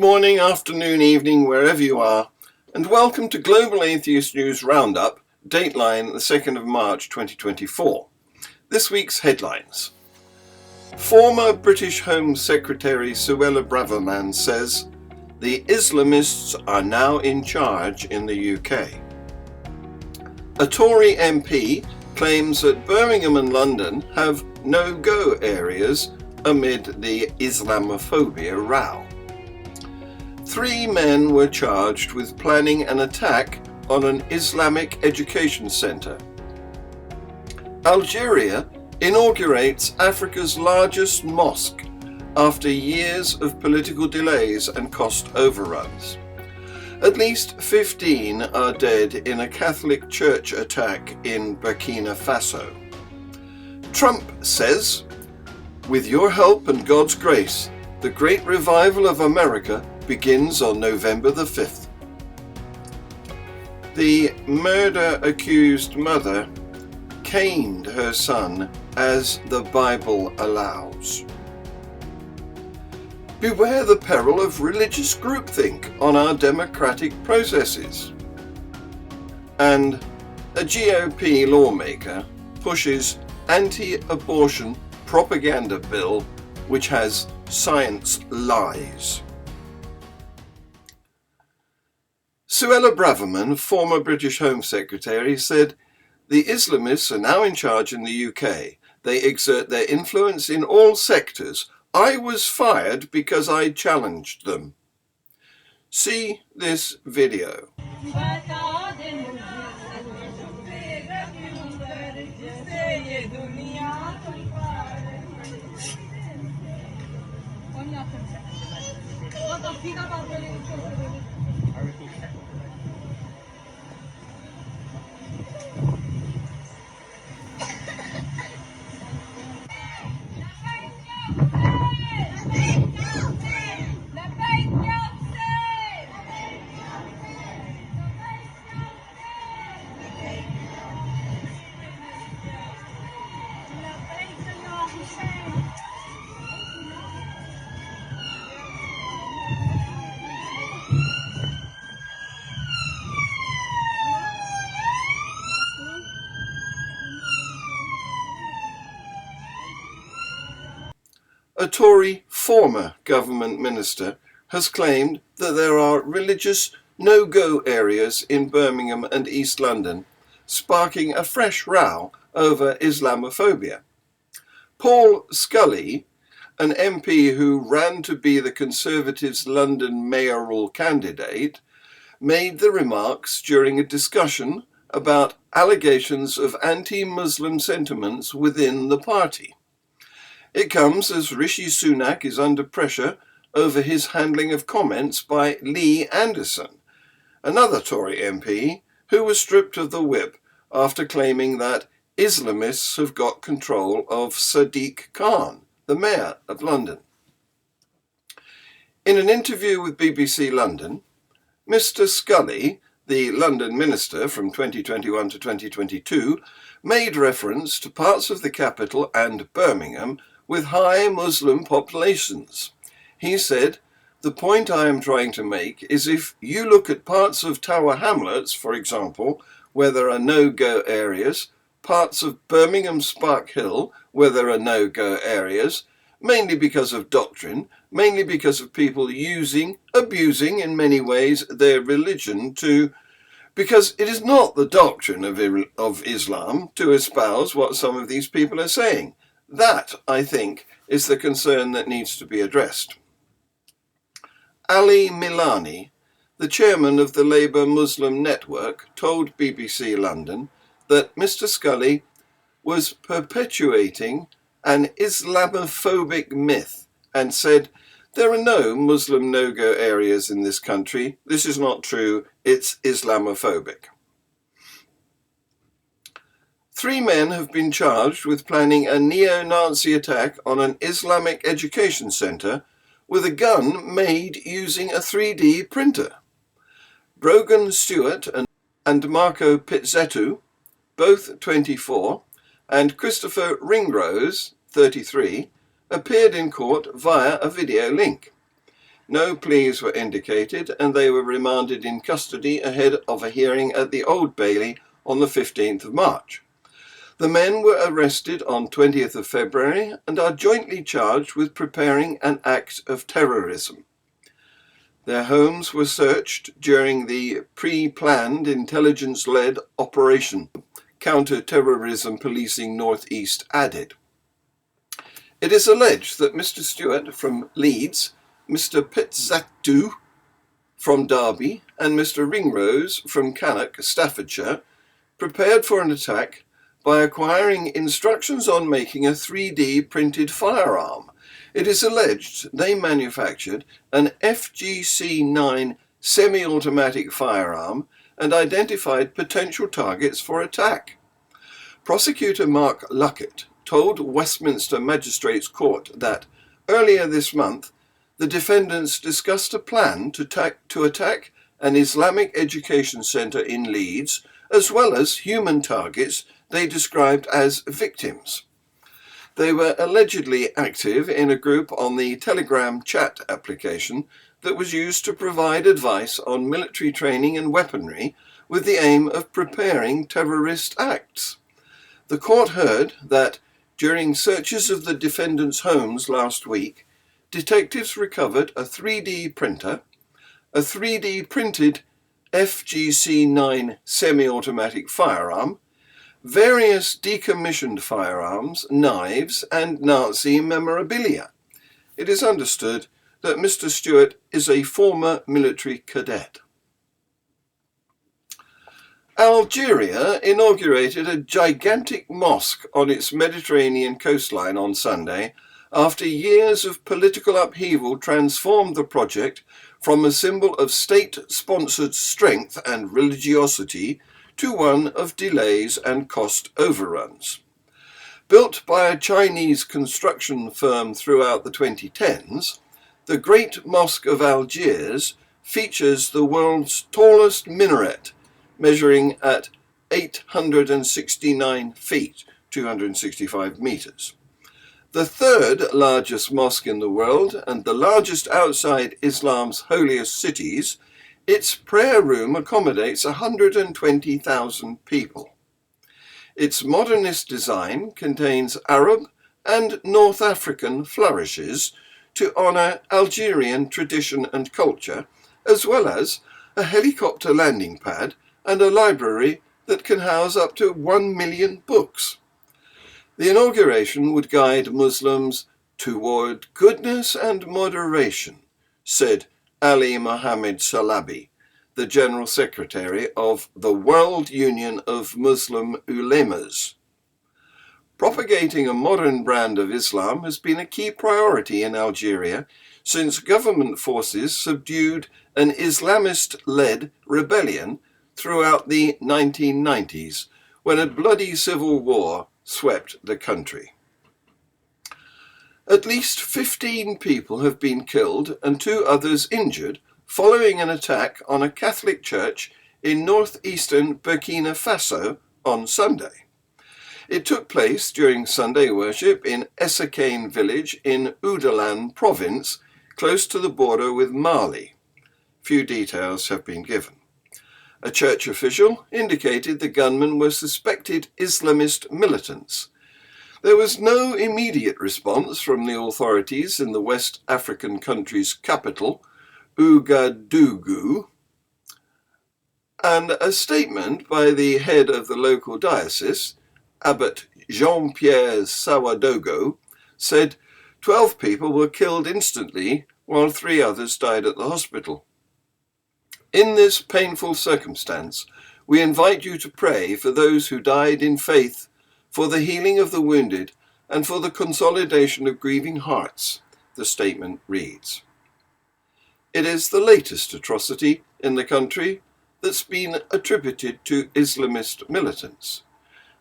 morning, afternoon, evening, wherever you are, and welcome to Global Atheist News Roundup, dateline the 2nd of March 2024. This week's headlines. Former British Home Secretary Suella Braverman says the Islamists are now in charge in the UK. A Tory MP claims that Birmingham and London have no-go areas amid the Islamophobia row. 3 men were charged with planning an attack on an Islamic education centre. Algeria inaugurates Africa's largest mosque after years of political delays and cost overruns. At least 15 are dead in a Catholic church attack in Burkina Faso. Trump says, "With your help and God's grace, the great revival of America begins on November the 5th. The murder-accused mother caned her son as the Bible allows. Beware the peril of religious groupthink on our democratic processes. And a GOP lawmaker pushes anti-abortion propaganda bill which has science lies. Suella Braverman, former British Home Secretary, said, "The Islamists are now in charge in the UK. They exert their influence in all sectors. I was fired because I challenged them." See this video. A Tory former government minister has claimed that there are religious no-go areas in Birmingham and East London, sparking a fresh row over Islamophobia. Paul Scully, an MP who ran to be the Conservatives' London mayoral candidate, made the remarks during a discussion about allegations of anti-Muslim sentiments within the party. It comes as Rishi Sunak is under pressure over his handling of comments by Lee Anderson, another Tory MP who was stripped of the whip after claiming that Islamists have got control of Sadiq Khan, the mayor of London. In an interview with BBC London, Mr. Scully, the London minister from 2021 to 2022, made reference to parts of the capital and Birmingham with high Muslim populations. He said, "The point I am trying to make is if you look at parts of Tower Hamlets, for example, where there are no-go areas, parts of Birmingham Spark Hill, where there are no-go areas, mainly because of doctrine, mainly because of people abusing in many ways their religion because it is not the doctrine of Islam to espouse what some of these people are saying. That, I think, is the concern that needs to be addressed." Ali Milani, the chairman of the Labour Muslim Network, told BBC London that Mr. Scully was perpetuating an Islamophobic myth and said, "There are no Muslim no-go areas in this country. This is not true. It's Islamophobic." 3 men have been charged with planning a neo-Nazi attack on an Islamic education centre with a gun made using a 3D printer. Brogan Stewart and Marco Pizzetto, both 24, and Christopher Ringrose, 33, appeared in court via a video link. No pleas were indicated, and they were remanded in custody ahead of a hearing at the Old Bailey on the 15th of March. The men were arrested on 20th of February and are jointly charged with preparing an act of terrorism. Their homes were searched during the pre-planned intelligence-led operation, Counter-Terrorism Policing North-East added. It is alleged that Mr. Stewart from Leeds, Mr. Pitzatu from Derby, and Mr. Ringrose from Cannock, Staffordshire, prepared for an attack by acquiring instructions on making a 3D printed firearm. It is alleged they manufactured an FGC-9 semi-automatic firearm and identified potential targets for attack. Prosecutor Mark Luckett told Westminster Magistrates Court that earlier this month the defendants discussed a plan to attack an Islamic education centre in Leeds, as well as human targets they described as victims. They were allegedly active in a group on the Telegram chat application that was used to provide advice on military training and weaponry with the aim of preparing terrorist acts. The court heard that during searches of the defendants' homes last week, detectives recovered a 3D printer, a 3D printed FGC-9 semi-automatic firearm, various decommissioned firearms, knives, and Nazi memorabilia. It is understood that Mr. Stewart is a former military cadet. Algeria inaugurated a gigantic mosque on its Mediterranean coastline on Sunday after years of political upheaval transformed the project from a symbol of state-sponsored strength and religiosity to one of delays and cost overruns. Built by a Chinese construction firm throughout the 2010s, the Great Mosque of Algiers features the world's tallest minaret, measuring at 869 feet, 265 meters. The third largest mosque in the world and the largest outside Islam's holiest cities, its prayer room accommodates 120,000 people. Its modernist design contains Arab and North African flourishes to honour Algerian tradition and culture, as well as a helicopter landing pad and a library that can house up to 1 million books. The inauguration would guide Muslims toward goodness and moderation, said Ali Mohammed Salabi, the General Secretary of the World Union of Muslim Ulemas. Propagating a modern brand of Islam has been a key priority in Algeria since government forces subdued an Islamist-led rebellion throughout the 1990s, when a bloody civil war swept the country. At least 15 people have been killed and 2 others injured following an attack on a Catholic church in northeastern Burkina Faso on Sunday. It took place during Sunday worship in Essakane village in Oudalan province, close to the border with Mali. Few details have been given. A church official indicated the gunmen were suspected Islamist militants. There was no immediate response from the authorities in the West African country's capital, Ouagadougou, and a statement by the head of the local diocese, Abbot Jean-Pierre Sawadogo, said 12 people were killed instantly while 3 others died at the hospital. In this painful circumstance, we invite you to pray for those who died in faith, for the healing of the wounded, and for the consolidation of grieving hearts, the statement reads. It is the latest atrocity in the country that's been attributed to Islamist militants.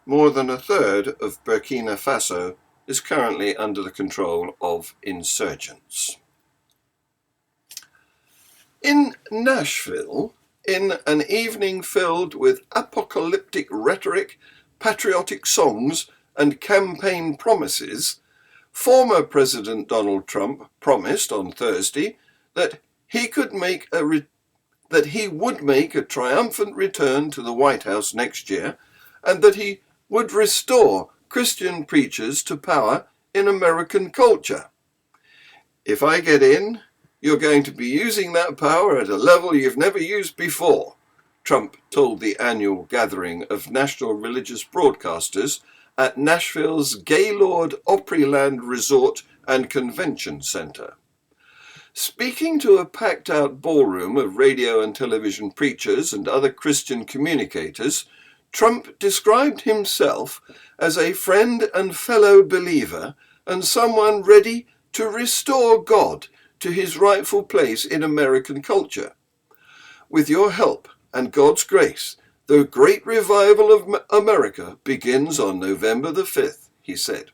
More than a third of Burkina Faso is currently under the control of insurgents. In Nashville, in an evening filled with apocalyptic rhetoric, patriotic songs, and campaign promises, former President Donald Trump promised on Thursday that he would make a triumphant return to the White House next year, and that he would restore Christian preachers to power in American culture. If I get in, you're going to be using that power at a level you've never used before, Trump told the annual gathering of national religious broadcasters at Nashville's Gaylord Opryland Resort and Convention Center. Speaking to a packed-out ballroom of radio and television preachers and other Christian communicators, Trump described himself as a friend and fellow believer and someone ready to restore God to his rightful place in American culture. With your help and God's grace, the great revival of America begins on November the 5th, he said.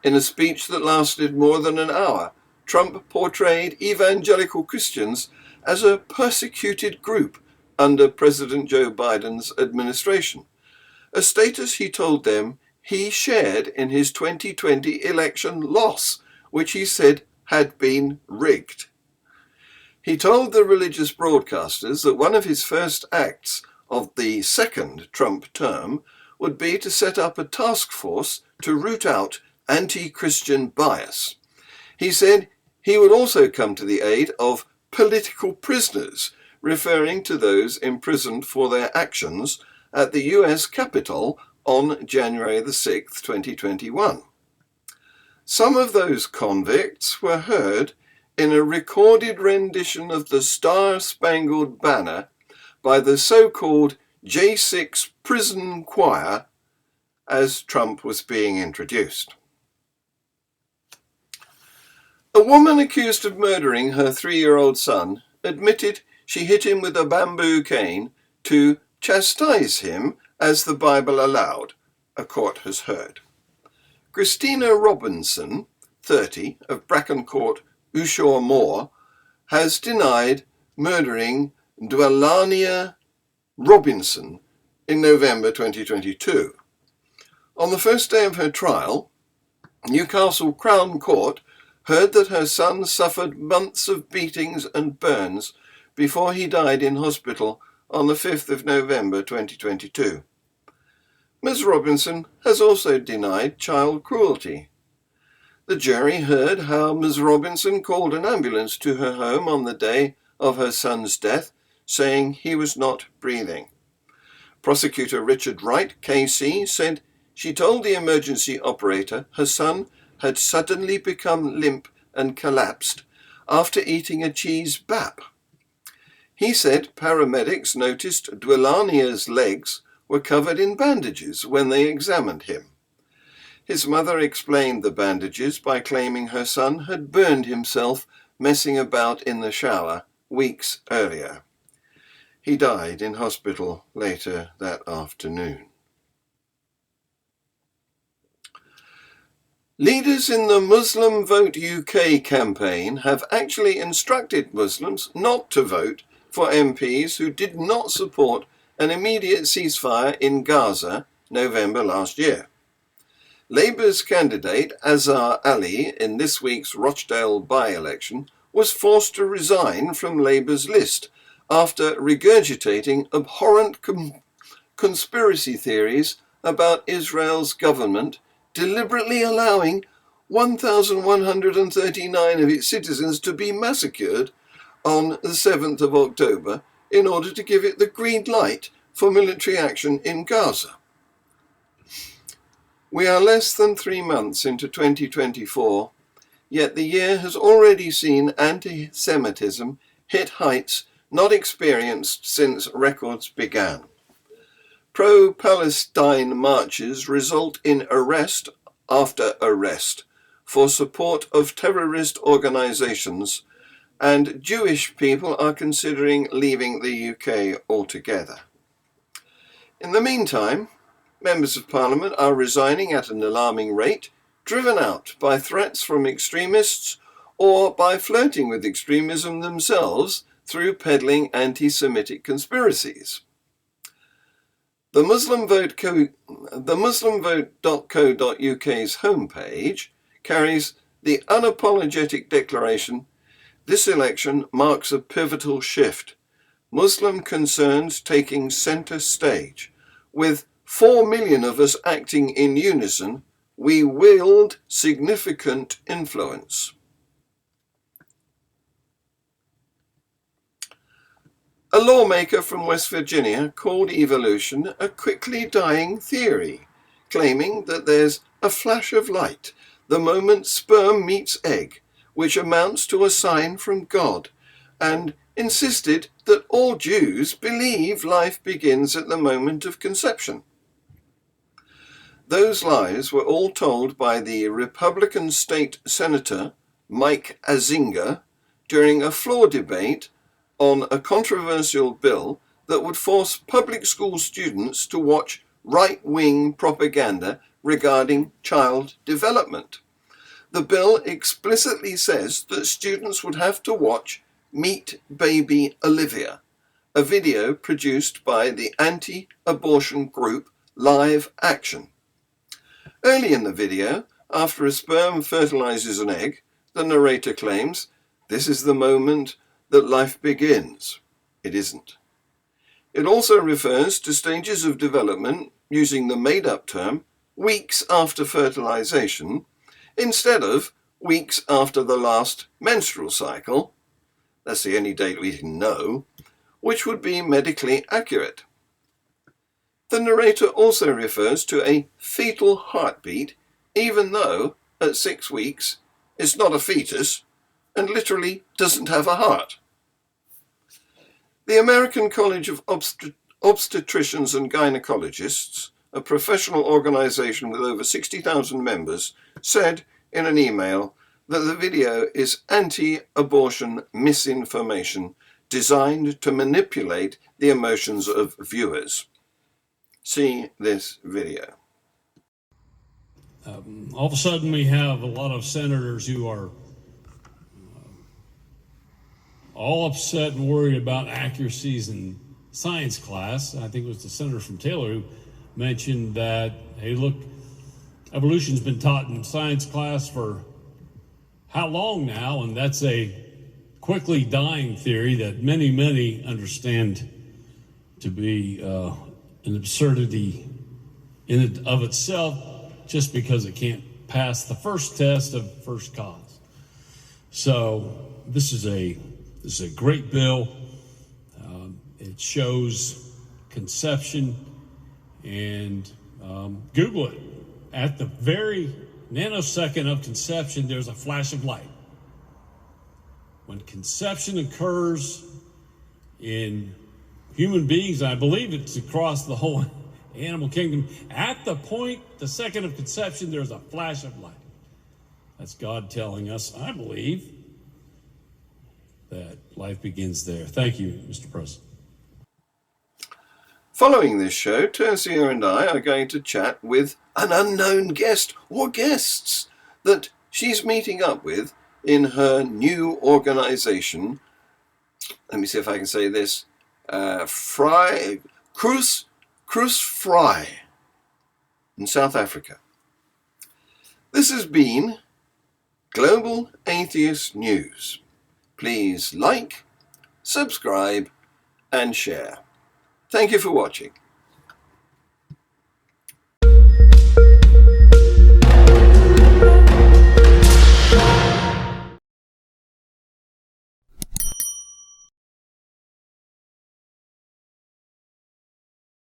In a speech that lasted more than an hour, Trump portrayed evangelical Christians as a persecuted group under President Joe Biden's administration, a status he told them he shared in his 2020 election loss, which he said had been rigged. He told the religious broadcasters that one of his first acts of the second Trump term would be to set up a task force to root out anti-Christian bias. He said he would also come to the aid of political prisoners, referring to those imprisoned for their actions at the US Capitol on January the 6th, 2021. Some of those convicts were heard in a recorded rendition of the Star-Spangled Banner by the so-called J6 prison choir as Trump was being introduced. A woman accused of murdering her 3-year-old son admitted she hit him with a bamboo cane to chastise him as the Bible allowed, a court has heard. Christina Robinson, 30, of Brackencourt, Ushaw Moor, has denied murdering Dwelania Robinson in November 2022. On the first day of her trial, Newcastle Crown Court heard that her son suffered months of beatings and burns before he died in hospital on the 5th of November 2022. Ms. Robinson has also denied child cruelty. The jury heard how Ms. Robinson called an ambulance to her home on the day of her son's death, saying he was not breathing. Prosecutor Richard Wright, KC, said she told the emergency operator her son had suddenly become limp and collapsed after eating a cheese bap. He said paramedics noticed Dwelania's legs were covered in bandages when they examined him. His mother explained the bandages by claiming her son had burned himself messing about in the shower weeks earlier. He died in hospital later that afternoon. Leaders in the Muslim Vote UK campaign have actually instructed Muslims not to vote for MPs who did not support an immediate ceasefire in Gaza November last year. Labour's candidate Azhar Ali in this week's Rochdale by-election was forced to resign from Labour's list after regurgitating abhorrent conspiracy theories about Israel's government deliberately allowing 1,139 of its citizens to be massacred on the 7th of October in order to give it the green light for military action in Gaza. We are less than 3 months into 2024, yet the year has already seen anti-Semitism hit heights not experienced since records began. Pro-Palestine marches result in arrest after arrest for support of terrorist organisations, and Jewish people are considering leaving the UK altogether. In the meantime, members of Parliament are resigning at an alarming rate, driven out by threats from extremists or by flirting with extremism themselves through peddling anti-Semitic conspiracies. The muslimvote.co.uk's homepage carries the unapologetic declaration, This election marks a pivotal shift. Muslim concerns taking centre stage. With 4 million of us acting in unison, we wield significant influence. A lawmaker from West Virginia called evolution a quickly dying theory, claiming that there's a flash of light the moment sperm meets egg, which amounts to a sign from God, and insisted that all Jews believe life begins at the moment of conception. Those lies were all told by the Republican state senator Mike Azinga during a floor debate on a controversial bill that would force public school students to watch right-wing propaganda regarding child development. The bill explicitly says that students would have to watch Meet Baby Olivia, a video produced by the anti-abortion group Live Action. Early in the video, after a sperm fertilizes an egg, the narrator claims, "This is the moment that life begins." It isn't. It also refers to stages of development using the made-up term weeks after fertilization instead of weeks after the last menstrual cycle. That's the only date we can know, which would be medically accurate. The narrator also refers to a fetal heartbeat, even though at 6 weeks it's not a fetus and literally doesn't have a heart. The American College of Obstetricians and Gynecologists, a professional organization with over 60,000 members, said in an email that the video is anti-abortion misinformation designed to manipulate the emotions of viewers. See this video. All of a sudden we have a lot of senators who are all upset and worried about accuracies in science class. I think it was the senator from Taylor who mentioned that, hey, look, evolution's been taught in science class for how long now? And that's a quickly dying theory that many understand to be an absurdity in and of itself, just because it can't pass the first test of first cause. So this is a great bill. It shows conception, and Google it. At the very nanosecond of conception, there's a flash of light. When conception occurs in human beings, I believe it's across the whole animal kingdom, at the second of conception, there's a flash of light. That's God telling us, I believe, that life begins there. Thank you, Mr. President. Following this show, Tercia and I are going to chat with an unknown guest or guests that she's meeting up with in her new organization. Let me see if I can say this. Cruz Fry in South Africa. This has been Global Atheist News. Please like, subscribe, and share. Thank you for watching.